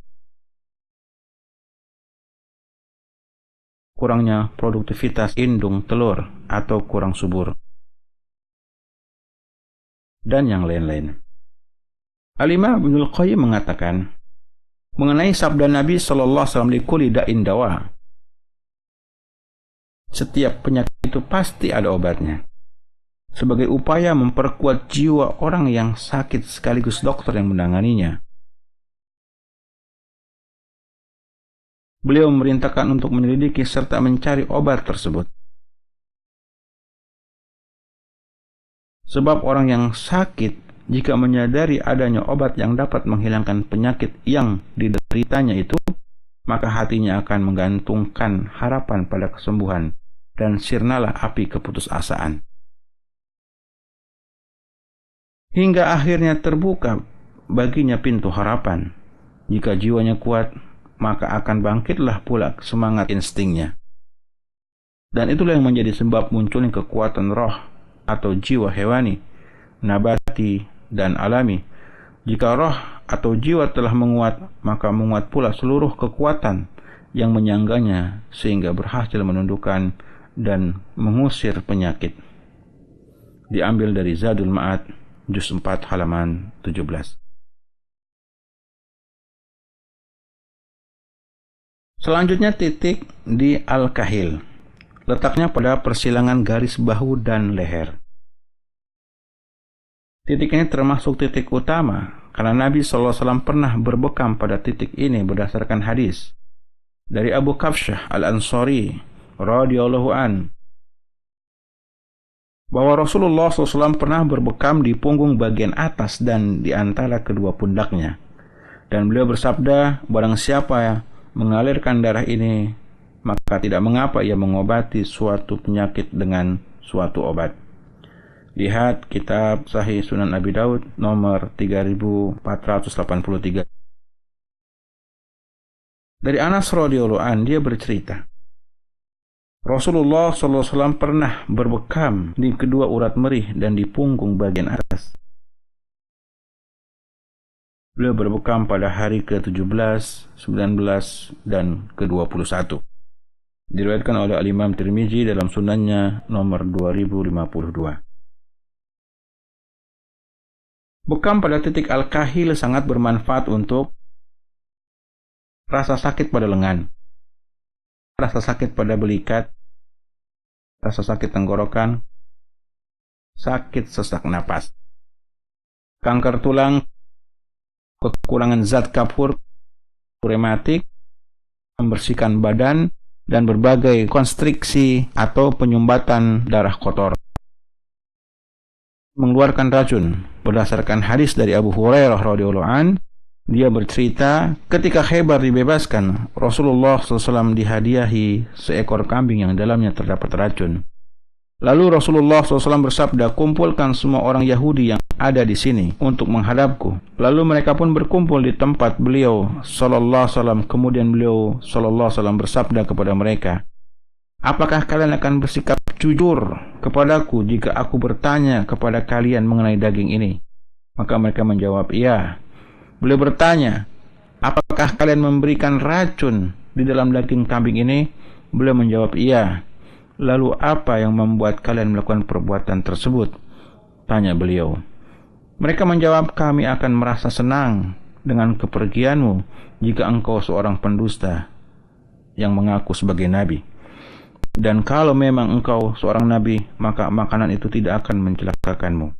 Kurangnya produktivitas indung telur atau kurang subur, dan yang lain-lain. Al-Imam Ibnul Qayyim mengatakan mengenai sabda Nabi SAW, likulli da'in dawa, setiap penyakit itu pasti ada obatnya. Sebagai upaya memperkuat jiwa orang yang sakit sekaligus dokter yang menanganinya, beliau memerintahkan untuk menyelidiki serta mencari obat tersebut. Sebab orang yang sakit, jika menyadari adanya obat yang dapat menghilangkan penyakit yang dideritanya itu, maka hatinya akan menggantungkan harapan pada kesembuhan, dan sirnalah api keputusasaan. Hingga akhirnya terbuka baginya pintu harapan. Jika jiwanya kuat, maka akan bangkitlah pula semangat instingnya. Dan itulah yang menjadi sebab munculnya kekuatan roh atau jiwa hewani, nabati, dan alami. Jika roh atau jiwa telah menguat, maka menguat pula seluruh kekuatan yang menyangganya sehingga berhasil menundukkan dan mengusir penyakit. Diambil dari Zadul Ma'ad, juz 4 halaman 17. Selanjutnya titik di Al-Kahil. Letaknya pada persilangan garis bahu dan leher. Titik ini termasuk titik utama karena Nabi SAW pernah berbekam pada titik ini berdasarkan hadis dari Abu Kafsyah Al-Ansari radhiyallahu an bahwa Rasulullah SAW pernah berbekam di punggung bagian atas dan di antara kedua pundaknya. Dan beliau bersabda, barang siapa mengalirkan darah ini, maka tidak mengapa ia mengobati suatu penyakit dengan suatu obat. Lihat kitab Sahih Sunan Abi Daud nomor 3483. Dari Anas radhiyallahu an, dia bercerita, Rasulullah SAW pernah berbekam di kedua urat merih dan di punggung bagian atas. Beliau berbekam pada hari ke-17, 19, dan ke-21. Diriwayatkan oleh Al-Imam Tirmizi dalam sunannya nomor 2052. Bekam pada titik Al-Kahil sangat bermanfaat untuk rasa sakit pada lengan, rasa sakit pada belikat, rasa sakit tenggorokan, sakit sesak napas, kanker tulang, kekurangan zat kapur, rematik, membersihkan badan, dan berbagai konstriksi atau penyumbatan darah kotor. Mengeluarkan racun. Berdasarkan hadis dari Abu Hurairah radhiyallahu an, dia bercerita ketika Khaybar dibebaskan, Rasulullah SAW dihadiahi seekor kambing yang dalamnya terdapat racun. Lalu Rasulullah SAW bersabda, kumpulkan semua orang Yahudi yang ada di sini untuk menghadapku. Lalu mereka pun berkumpul di tempat beliau sallallahu alaihi wasallam. Kemudian beliau sallallahu alaihi wasallam bersabda kepada mereka, apakah kalian akan bersikap jujur kepadaku jika aku bertanya kepada kalian mengenai daging ini? Maka mereka menjawab, iya. Beliau bertanya, apakah kalian memberikan racun di dalam daging kambing ini? Beliau menjawab, iya. Lalu apa yang membuat kalian melakukan perbuatan tersebut? Tanya beliau. Mereka menjawab, kami akan merasa senang dengan kepergianmu jika engkau seorang pendusta yang mengaku sebagai nabi. Dan kalau memang engkau seorang nabi, maka makanan itu tidak akan mencelakakanmu.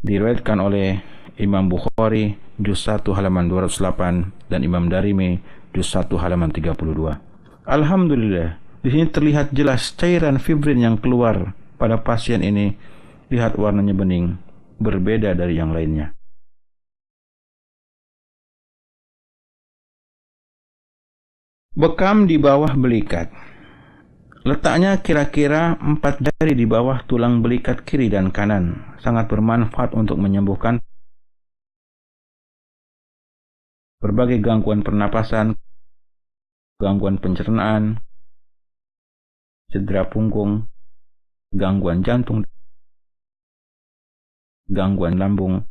Diriwayatkan oleh Imam Bukhari juz 1 halaman 208 dan Imam Darimi juz 1 halaman 32. Alhamdulillah, di sini terlihat jelas cairan fibrin yang keluar pada pasien ini. Lihat warnanya bening, berbeda dari yang lainnya. Bekam di bawah belikat. Letaknya kira-kira 4 jari di bawah tulang belikat kiri dan kanan. Sangat bermanfaat untuk menyembuhkan berbagai gangguan pernapasan, gangguan pencernaan, cedera punggung, gangguan jantung, gangguan lambung,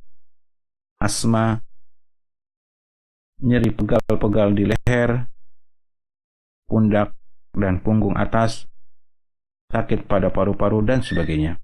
asma, nyeri pegal-pegal di leher, pundak, dan punggung atas, sakit pada paru-paru, dan sebagainya.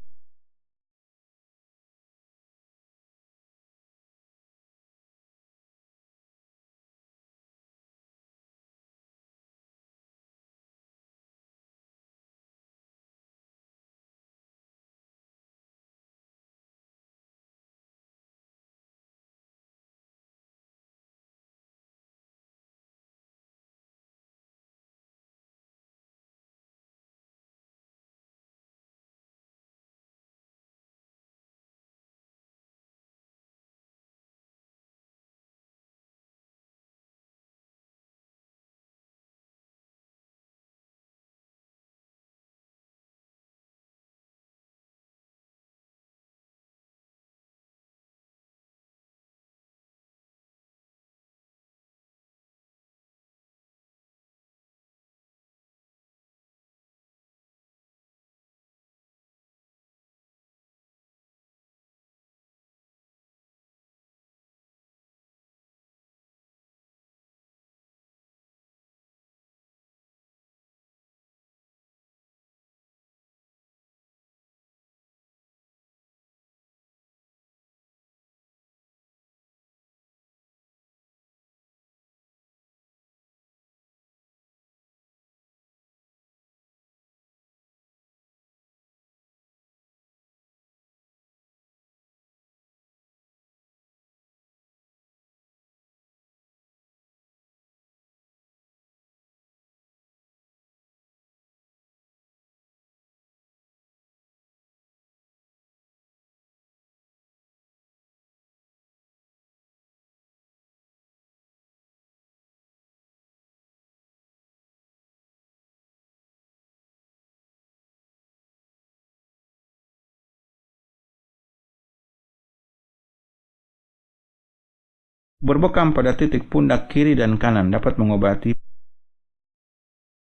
Berbekam pada titik pundak kiri dan kanan dapat mengobati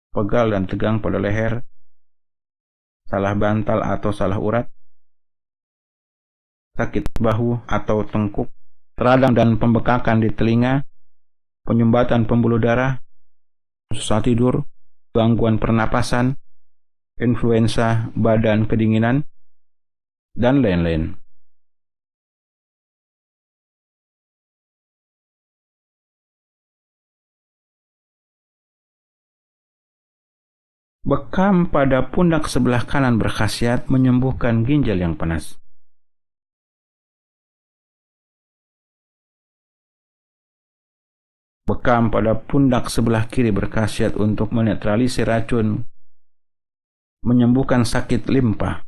pegal dan tegang pada leher, salah bantal atau salah urat, sakit bahu atau tengkuk, radang dan pembekakan di telinga, penyumbatan pembuluh darah, susah tidur, gangguan pernapasan, influenza, badan kedinginan, dan lain-lain. Bekam pada pundak sebelah kanan berkhasiat menyembuhkan ginjal yang panas. Bekam pada pundak sebelah kiri berkhasiat untuk menetralisir racun, menyembuhkan sakit limpa.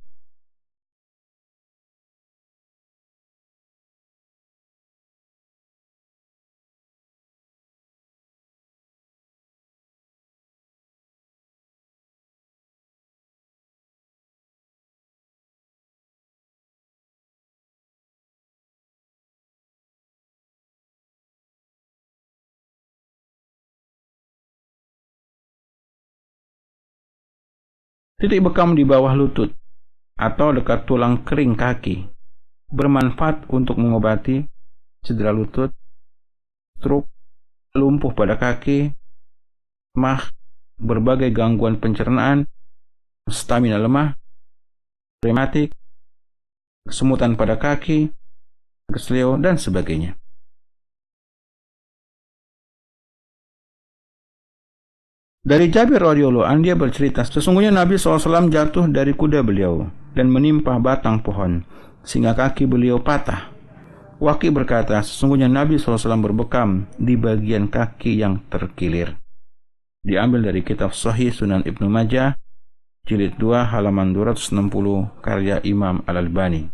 Titik bekam di bawah lutut atau dekat tulang kering kaki bermanfaat untuk mengobati cedera lutut, stroke, lumpuh pada kaki, mah, berbagai gangguan pencernaan, stamina lemah, rematik, kesemutan pada kaki, kesleo, dan sebagainya. Dari Jabir radhiyallahu anhu, dia bercerita, sesungguhnya Nabi SAW jatuh dari kuda beliau dan menimpa batang pohon, sehingga kaki beliau patah. Waki berkata, sesungguhnya Nabi SAW berbekam di bagian kaki yang terkilir. Diambil dari kitab Sahih Sunan Ibnu Majah, jilid 2, halaman 260, karya Imam Al-Albani.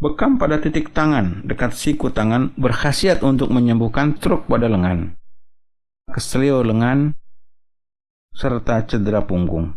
Bekam pada titik tangan dekat siku tangan berkhasiat untuk menyembuhkan stroke pada lengan, kesleo lengan, serta cedera punggung.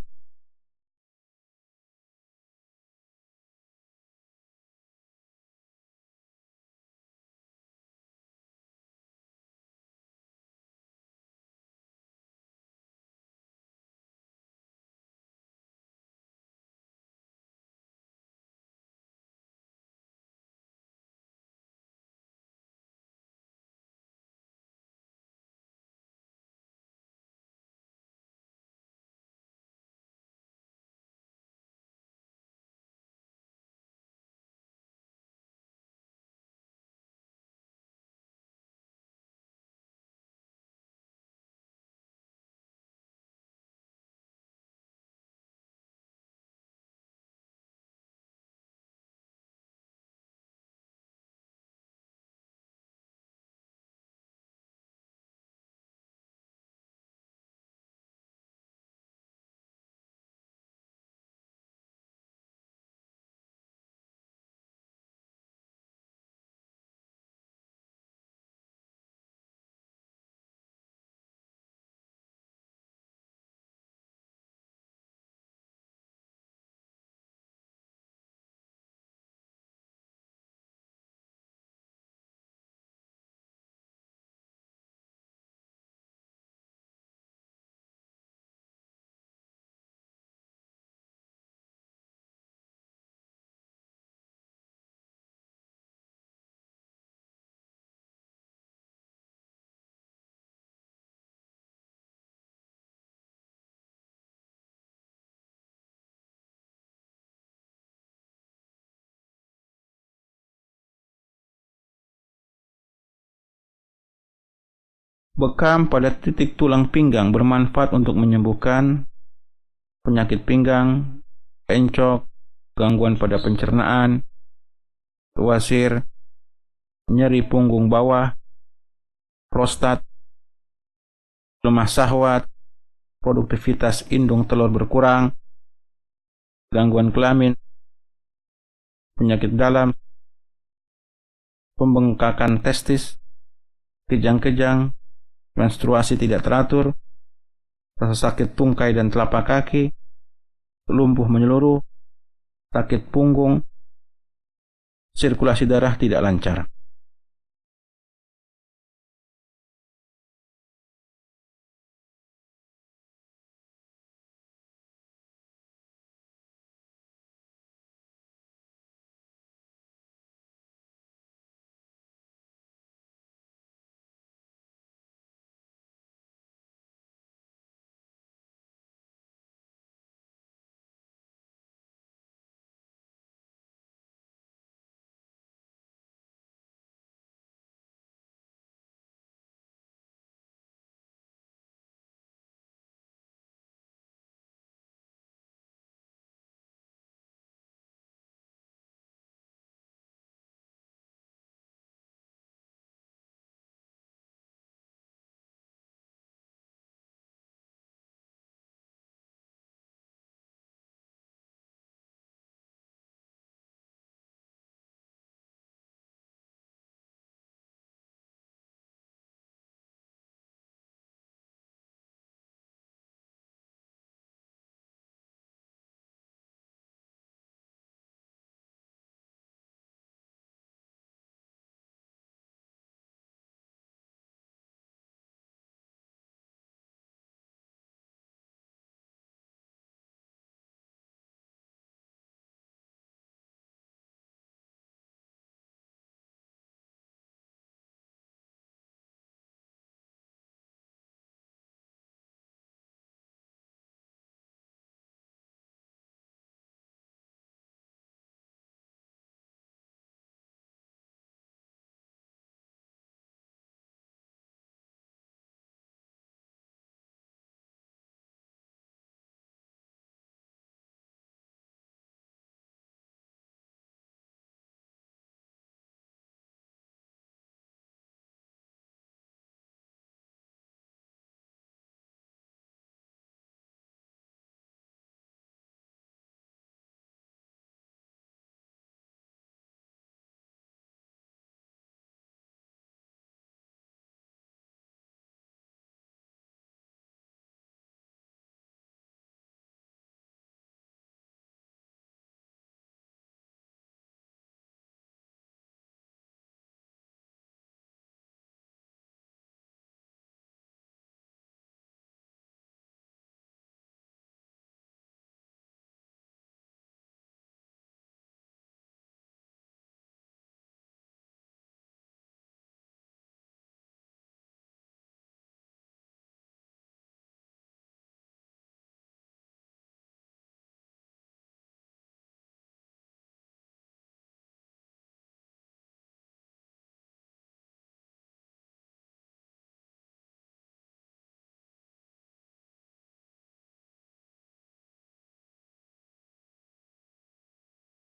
Bekam pada titik tulang pinggang bermanfaat untuk menyembuhkan penyakit pinggang, encok, gangguan pada pencernaan, wasir, nyeri punggung bawah, prostat, lemah syahwat, produktivitas indung telur berkurang, gangguan kelamin, penyakit dalam, pembengkakan testis, kejang-kejang, menstruasi tidak teratur, rasa sakit tungkai dan telapak kaki, lumpuh menyeluruh, sakit punggung, sirkulasi darah tidak lancar.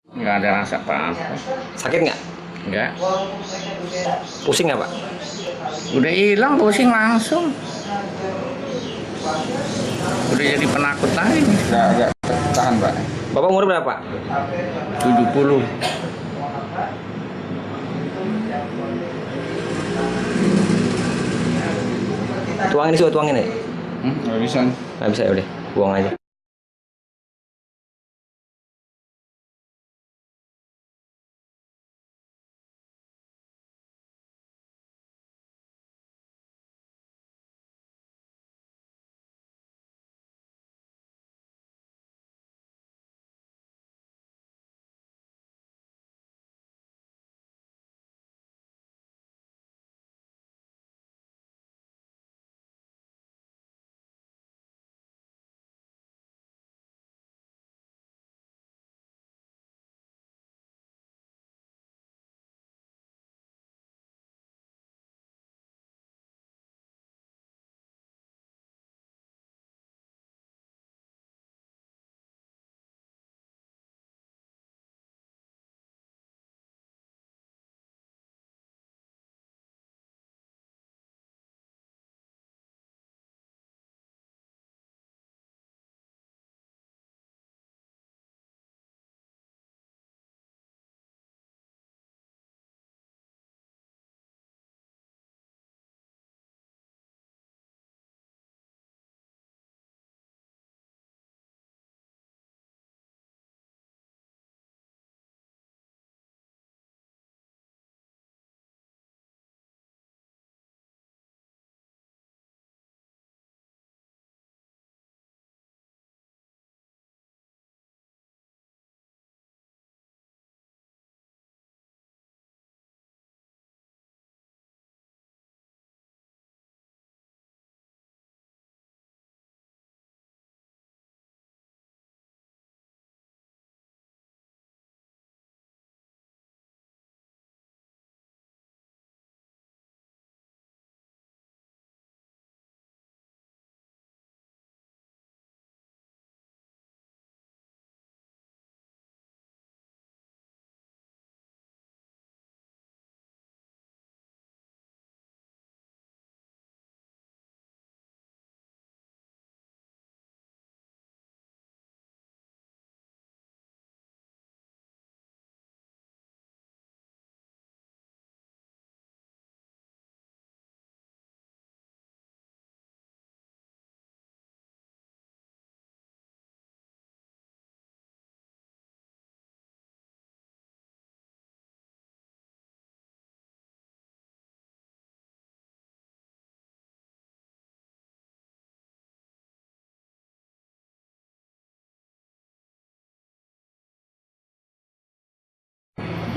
Nggak ada rasa apa-apa. Sakit nggak? Nggak. Pusing nggak Pak? Udah hilang pusing langsung. Udah jadi penakut lagi. Nggak tahan Pak. Bapak umur berapa? 70. Tuangin sih, tuangin ya? Nggak bisa. Nggak bisa ya udah, buang aja.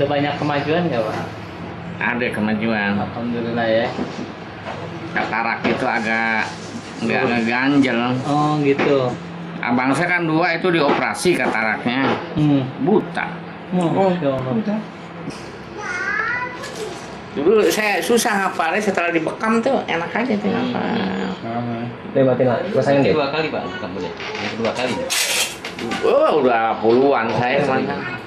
Udah banyak kemajuan nggak Pak? Ada kemajuan. Alhamdulillah ya. Katarak itu agak nggak ngeganjel. Oh gitu. Abang saya kan 2 itu dioperasi kataraknya. Buta. Masya Allah. Dulu saya susah hafalnya, setelah dibekam tuh enak aja tuh hafal. Lewatin lah, pasangin deh. 2 kali Pak, bukan boleh. Yang kedua kali. Oh, udah puluhan saya mana.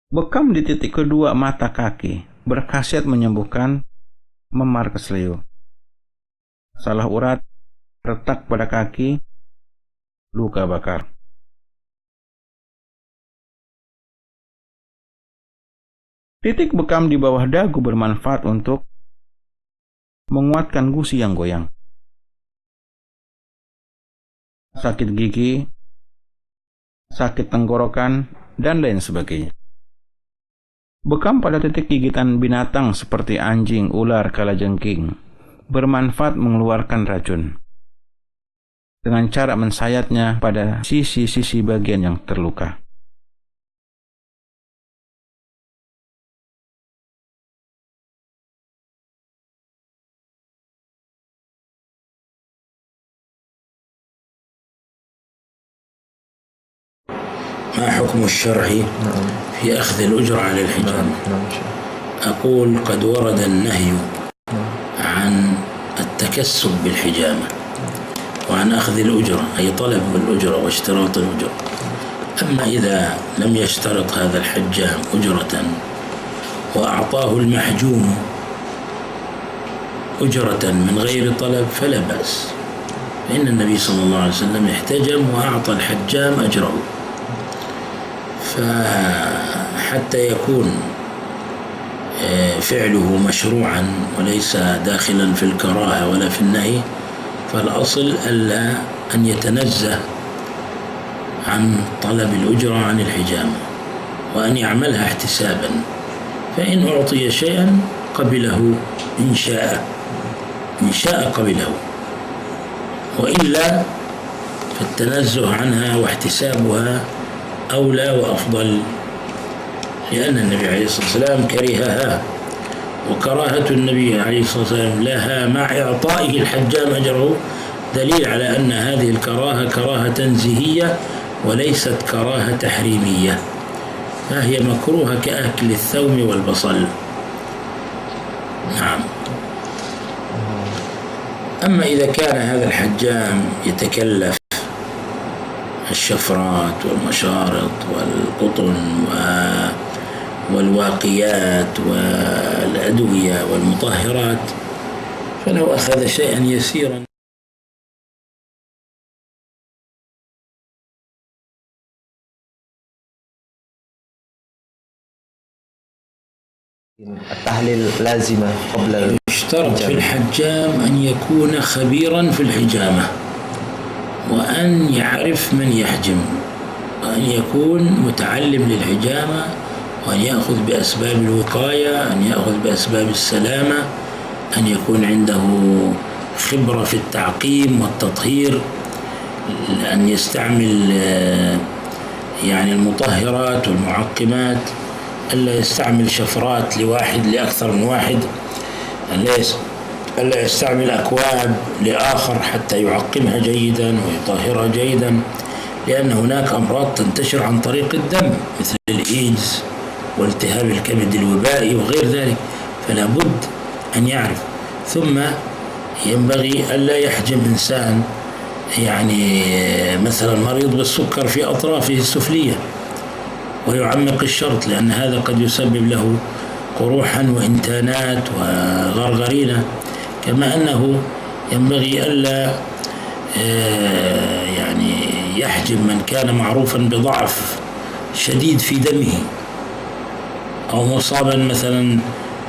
Bekam di titik kedua mata kaki berkhasiat menyembuhkan memar keselio. Salah urat, retak pada kaki, luka bakar. Titik bekam di bawah dagu bermanfaat untuk menguatkan gusi yang goyang. Sakit gigi, sakit tenggorokan, dan lain sebagainya. Bekam pada titik gigitan binatang seperti anjing, ular, kalajengking bermanfaat mengeluarkan racun dengan cara mensayatnya pada sisi-sisi bagian yang terluka. ما حكم الشرع في أخذ الأجرة على الحجامة؟ أقول قد ورد النهي عن التكسب بالحجامة وعن أخذ الأجرة، أي طلب الأجرة واشتراط الأجرة. أما إذا لم يشترط هذا الحجام أجرة وأعطاه المحجوم أجرة من غير طلب فلا بأس، فإن النبي صلى الله عليه وسلم احتجم وأعطى الحجام أجره. فحتى يكون فعله مشروعا وليس داخلا في الكراهة ولا في النهي، فالأصل ألا أن يتنزه عن طلب الأجرة عن الحجامة وأن يعملها احتسابا، فإن أعطي شيئا قبله إن شاء قبله، وإلا فالتنزه عنها واحتسابها أولى وأفضل، لأن النبي عليه الصلاة والسلام كرهها، وكراهة النبي عليه الصلاة والسلام لها مع إعطائه الحجام أجره دليل على أن هذه الكراهة كراهة تنزيهية وليست كراهة تحريمية، فهي مكروهة كأكل الثوم والبصل. نعم. أما إذا كان هذا الحجام يتكلف الشفرات والمشارط والقطن والواقيات والأدوية والمطهرات، فلو أخذ شيئا يسيرا التحليل لازمة قبل يشترط في الحجام أن يكون خبيرا في الحجامة، وأن يعرف من يحجم، وأن يكون متعلم للحجامة، وأن يأخذ بأسباب الوقاية، أن يأخذ بأسباب السلامة، أن يكون عنده خبرة في التعقيم والتطهير، أن يستعمل يعني المطهرات والمعقمات، ألا يستعمل شفرات لأكثر من واحد، ألا يستعمل أكواب لآخر حتى يعقمها جيدا ويطهرها جيدا، لأن هناك أمراض تنتشر عن طريق الدم مثل الإيدز والتهاب الكبد الوبائي وغير ذلك، فلا بد أن يعرف. ثم ينبغي ألا يحجم إنسان يعني مثلا مريض بالسكر في أطرافه السفلية ويعمق الشرط، لأن هذا قد يسبب له قروحا وإنتانات وغرغرينة. كما أنه ينبغي ألا يعني يحجم من كان معروفا بضعف شديد في دمه، أو مصابا مثلا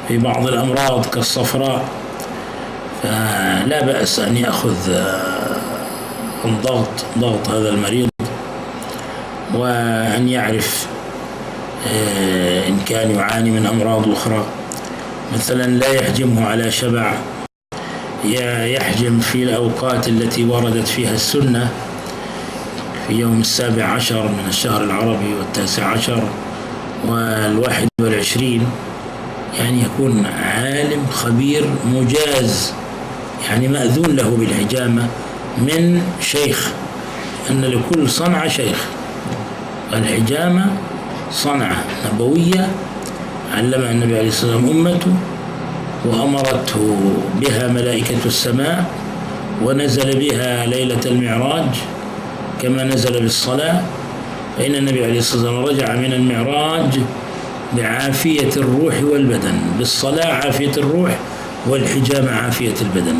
في بعض الأمراض كالصفراء، فلا بأس أن يأخذ ضغط هذا المريض، وأن يعرف إن كان يعاني من أمراض أخرى، مثلا لا يحجمه على شبع، يحجم في الأوقات التي وردت فيها السنة، في يوم 17 من الشهر العربي و19 و21، يعني يكون عالم خبير مجاز، يعني مأذون له بالحجامة من شيخ، أن لكل صنعة شيخ. الحجامة صنعة نبوية علمها النبي عليه الصلاة والسلام أمته، وأمرته بها ملائكة السماء، ونزل بها ليلة المعراج كما نزل بالصلاة، فإن النبي عليه الصلاة والسلام رجع من المعراج بعافية الروح والبدن، بالصلاة عافية الروح والحجامة عافية البدن.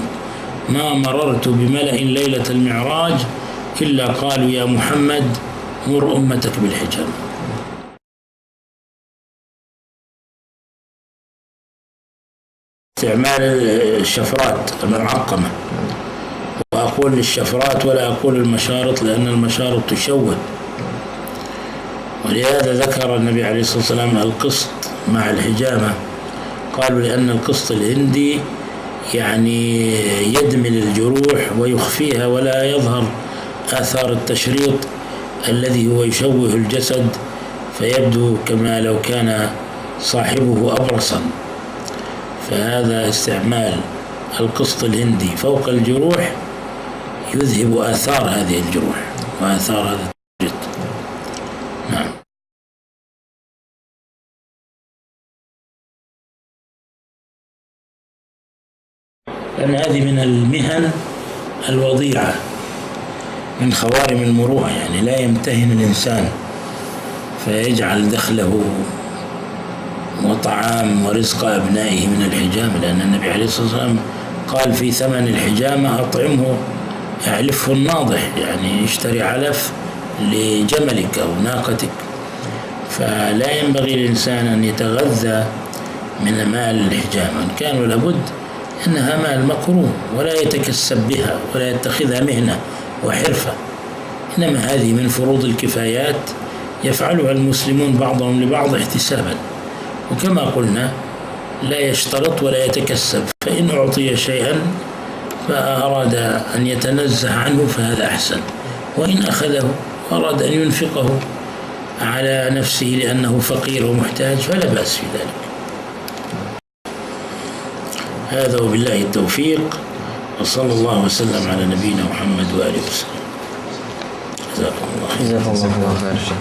ما مررت بملأ ليلة المعراج إلا قالوا يا محمد مر أمتك بالحجامة. استعمال الشفرات المعقمة، وأقول الشفرات ولا أقول المشارط، لأن المشارط تشوه، ولهذا ذكر النبي عليه الصلاة والسلام القسط مع الحجامة، قالوا لأن القسط الهندي يعني يدمل الجروح ويخفيها ولا يظهر آثار التشريط الذي هو يشوه الجسد، فيبدو كما لو كان صاحبه أبرصا. فهذا استعمال القسط الهندي فوق الجروح يذهب آثار هذه الجروح وآثار هذا التشريط. نعم. لأن هذه من المهن الوضيعة، من خوارم المروءة، يعني لا يمتهن الإنسان فيجعل دخله وطعام ورزق أبنائه من الحجامة، لأن النبي عليه الصلاة والسلام قال في ثمن الحجامة أطعمه أعلفه الناضح، يعني اشتري علف لجملك أو ناقتك. فلا ينبغي للإنسان أن يتغذى من مال الحجامة، إن كان لابد أنها مال مكروه، ولا يتكسب بها ولا يتخذها مهنة وحرفة، إنما هذه من فروض الكفايات يفعلها المسلمون بعضهم لبعض احتسابا. وكما قلنا لا يشترط ولا يتكسب، فإن أعطي شيئا فأراد أن يتنزه عنه فهذا أحسن، وإن أخذه وأراد أن ينفقه على نفسه لأنه فقير ومحتاج فلا بأس في ذلك. هذا وبالله التوفيق، وصلى الله وسلم على نبينا محمد وآله وسلم. جزاكم الله خير.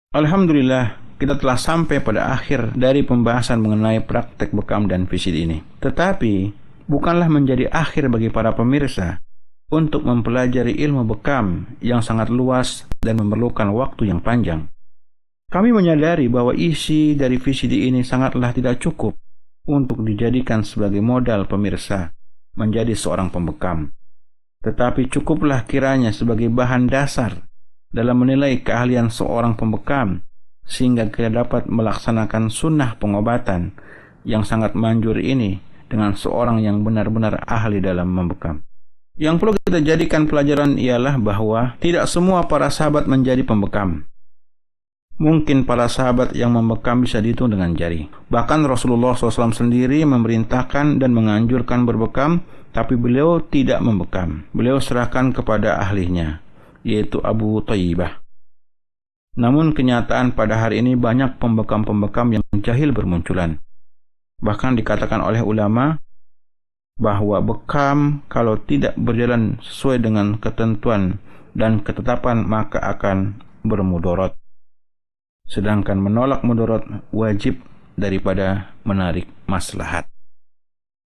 Alhamdulillah, kita telah sampai pada akhir dari pembahasan mengenai praktek bekam dan visit ini. Tetapi, bukanlah menjadi akhir bagi para pemirsa untuk mempelajari ilmu bekam yang sangat luas dan memerlukan waktu yang panjang. Kami menyadari bahwa isi dari VCD ini sangatlah tidak cukup untuk dijadikan sebagai modal pemirsa menjadi seorang pembekam. Tetapi cukuplah kiranya sebagai bahan dasar dalam menilai keahlian seorang pembekam, sehingga kita dapat melaksanakan sunnah pengobatan yang sangat manjur ini dengan seorang yang benar-benar ahli dalam membekam. Yang perlu kita jadikan pelajaran ialah bahwa tidak semua para sahabat menjadi pembekam. Mungkin para sahabat yang membekam bisa dihitung dengan jari. Bahkan Rasulullah SAW sendiri memerintahkan dan menganjurkan berbekam, tapi beliau tidak membekam. Beliau serahkan kepada ahlinya, yaitu Abu Thayyibah. Namun kenyataan pada hari ini banyak pembekam-pembekam yang jahil bermunculan. Bahkan dikatakan oleh ulama bahwa bekam kalau tidak berjalan sesuai dengan ketentuan dan ketetapan maka akan bermudarat. Sedangkan menolak mudarat wajib daripada menarik maslahat.